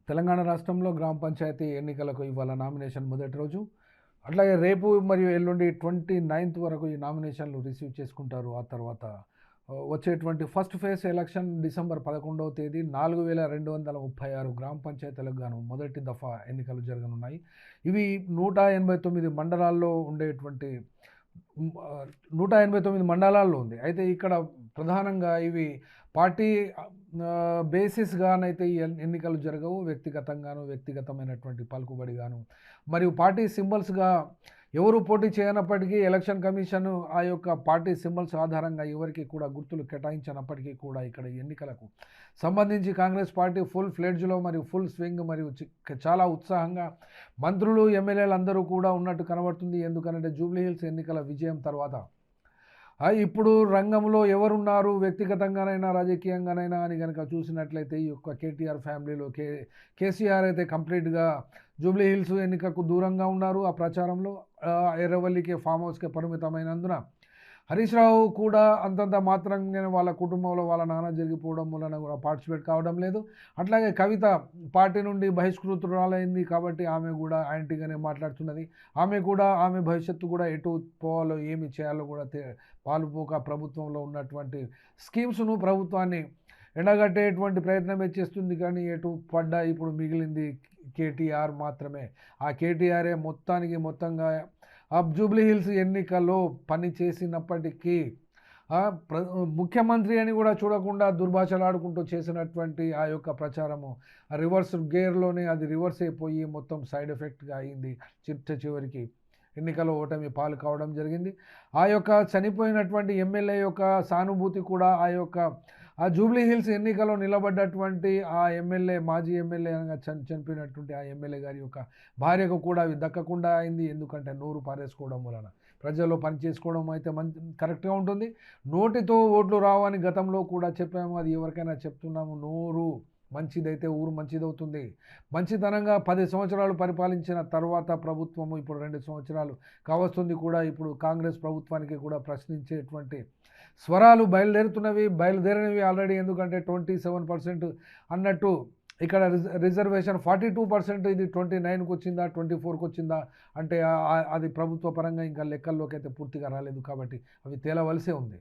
తెలంగాణ రాష్ట్రంలో గ్రామ పంచాయతీ ఎన్నికలకు ఇవాళ నామినేషన్ మొదటి రోజు. అట్లాగే రేపు మరియు ఎల్లుండి 29th వరకు ఈ నామినేషన్లు రిసీవ్ చేసుకుంటారు. ఆ తర్వాత వచ్చేటువంటి ఫస్ట్ ఫేజ్ ఎలక్షన్ డిసెంబర్ 11వ తేదీ 4236 గ్రామ పంచాయతీలకు గాను మొదటి దఫా ఎన్నికలు జరగనున్నాయి. ఇవి 189 మండలాల్లో ఉండేటువంటి 189 మండలాల్లో ఉంది. అయితే ఇక్కడ ప్రధానంగా ఇవి పార్టీ బేసిస్గానైతే ఈ ఎన్నికలు జరగవు. వ్యక్తిగతమైనటువంటి పలుకుబడిగాను మరియు పార్టీ సింబల్స్గా ఎవరు పోటీ చేయనప్పటికీ ఎలక్షన్ కమిషన్ ఆ యొక్క పార్టీ సింబల్స్ ఆధారంగా ఎవరికి కూడా గుర్తులు కేటాయించినప్పటికీ కూడా ఇక్కడ ఎన్నికలకు సంబంధించి కాంగ్రెస్ పార్టీ ఫుల్ ఫ్లెడ్జ్లో మరియు ఫుల్ స్వింగ్ మరియు చాలా ఉత్సాహంగా మంత్రులు ఎమ్మెల్యేలు అందరూ కూడా ఉన్నట్టు కనబడుతుంది. ఎందుకంటే జూబ్లీహిల్స్ ఎన్నికల విజయం తర్వాత ఇప్పుడు రంగంలో ఎవరున్నారు వ్యక్తిగతంగానైనా రాజకీయంగానైనా అని కనుక చూసినట్లయితే ఈ యొక్క కేటీఆర్ ఫ్యామిలీలో కేసీఆర్ అయితే కంప్లీట్గా జూబ్లీహిల్స్ ఎన్నికకు దూరంగా ఉన్నారు. ఆ ప్రచారంలో ఎర్రవల్లికి ఫామ్ హౌస్కే పరిమితమైనందున హరీష్ రావు కూడా అంతంత మాత్రంగా వాళ్ళ కుటుంబంలో వాళ్ళ నాన్న జరిగిపోవడం వలన కూడా పార్టిసిపేట్ కావడం లేదు. అట్లాగే కవిత పార్టీ నుండి బహిష్కృతురాలైంది కాబట్టి ఆమె కూడా యాంటీగానే మాట్లాడుతున్నది. ఆమె భవిష్యత్తు కూడా ఎటు పోవాలో ఏమి చేయాలో కూడా పాలుపోక ప్రభుత్వంలో ఉన్నటువంటి స్కీమ్స్ను ప్రభుత్వాన్ని ఎండగట్టేటువంటి ప్రయత్నమే చేస్తుంది. కానీ ఎటు పడ్డా ఇప్పుడు మిగిలింది కేటీఆర్ మాత్రమే. ఆ కేటీఆరే మొత్తంగా జూబ్లీహిల్స్ ఎన్నికల్లో పని చేసినప్పటికీ ముఖ్యమంత్రి అని కూడా చూడకుండా దుర్భాషలాడుకుంటూ చేసినటువంటి ఆ యొక్క ప్రచారము రివర్స్ గేర్లోనే అది రివర్స్ అయిపోయి మొత్తం సైడ్ ఎఫెక్ట్గా అయింది. చివరికి ఎన్నికల్లో ఓటమి పాలు కావడం జరిగింది. ఆ యొక్క చనిపోయినటువంటి ఎమ్మెల్యే యొక్క సానుభూతి కూడా ఆ జూబ్లీహిల్స్ ఎన్నికలో నిలబడ్డటువంటి ఆ ఎమ్మెల్యే మాజీ ఎమ్మెల్యే చనిపోయినటువంటి ఆ ఎమ్మెల్యే గారి యొక్క భార్యకు కూడా అవి దక్కకుండా అయింది. ఎందుకంటే నోరు పారేసుకోవడం వలన ప్రజల్లో పనిచేసుకోవడం అయితే కరెక్ట్గా ఉంటుంది. నోటితో ఓట్లు రావని గతంలో కూడా చెప్పాము, అది ఎవరికైనా చెప్తున్నాము. నోరు మంచిదైతే ఊరు మంచిదవుతుంది. మంచితనంగా 10 సంవత్సరాలు పరిపాలించిన తర్వాత ప్రభుత్వము ఇప్పుడు 2 సంవత్సరాలు కావస్తుంది కూడా. ఇప్పుడు కాంగ్రెస్ ప్రభుత్వానికి కూడా ప్రశ్నించేటువంటి స్వరాలు బయలుదేరినవి ఆల్రెడీ. ఎందుకంటే 27% అన్నట్టు ఇక్కడ రిజర్వేషన్ 42%, ఇది 29కి వచ్చిందా 24కి వచ్చిందా అంటే అది ప్రభుత్వ పరంగా ఇంకా లెక్కల్లోకి అయితే పూర్తిగా రాలేదు. కాబట్టి అవి తేలవలసే ఉంది.